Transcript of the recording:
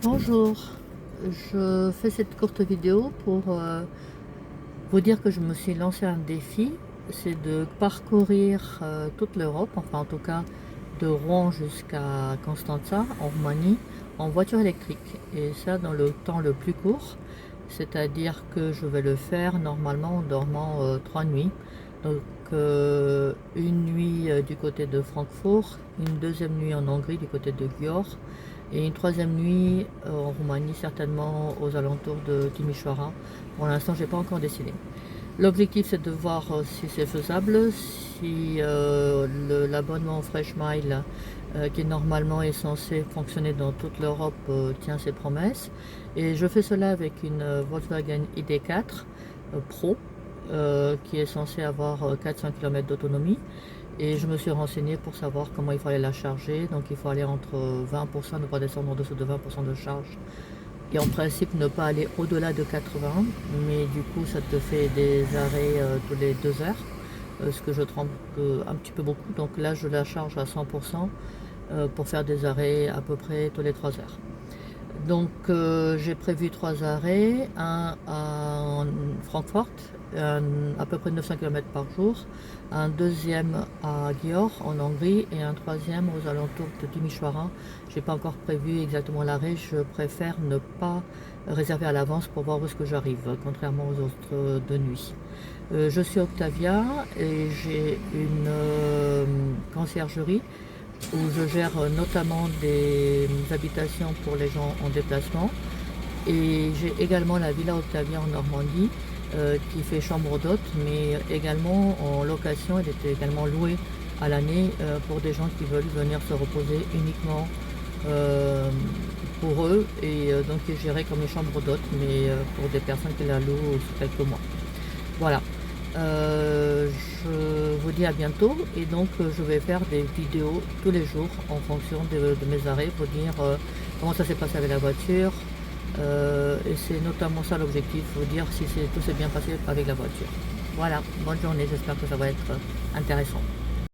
Bonjour, je fais cette courte vidéo pour vous dire que je me suis lancé un défi, c'est de parcourir toute l'Europe, enfin en tout cas de Rouen jusqu'à Constanța en Roumanie en voiture électrique et ça dans le temps le plus court, c'est-à-dire que je vais le faire normalement en dormant 3 nuits. Donc une nuit du côté de Francfort, une deuxième nuit en Hongrie du côté de Győr et une troisième nuit en Roumanie, certainement aux alentours de Timișoara. Pour l'instant, j'ai pas encore décidé. L'objectif, c'est de voir si c'est faisable, si l'abonnement Fresh Mile, qui normalement est censé fonctionner dans toute l'Europe, tient ses promesses. Et je fais cela avec une Volkswagen ID4 Pro, qui est censée avoir 400 km d'autonomie. Et je me suis renseignée pour savoir comment il fallait la charger. Donc il faut aller entre 20%, ne pas descendre en dessous de 20% de charge. Et en principe ne pas aller au-delà de 80. Mais du coup ça te fait des arrêts tous les 2 heures. Ce que je trouve un petit peu beaucoup. Donc là je la charge à 100% pour faire des arrêts à peu près tous les 3 heures. Donc j'ai prévu 3 arrêts, un à Francfort, à peu près 900 km par jour, un deuxième à Győr en Hongrie et un troisième aux alentours de Timișoara. Je n'ai pas encore prévu exactement l'arrêt, je préfère ne pas réserver à l'avance pour voir où est-ce que j'arrive, contrairement aux autres de nuit. Je suis Octavia et j'ai une conciergerie où je gère notamment des habitations pour les gens en déplacement. Et j'ai également la Villa Octavia en Normandie qui fait chambre d'hôte, mais également en location. Elle était également louée à l'année pour des gens qui veulent venir se reposer uniquement pour eux. Et donc est gérée comme une chambre d'hôte, mais pour des personnes qui la louent sous quelques mois. Voilà. Je vous dis à bientôt et donc je vais faire des vidéos tous les jours en fonction de mes arrêts pour dire comment ça s'est passé avec la voiture et c'est notamment ça l'objectif, vous dire si tout s'est bien passé avec la voiture. Voilà, bonne journée, j'espère que ça va être intéressant.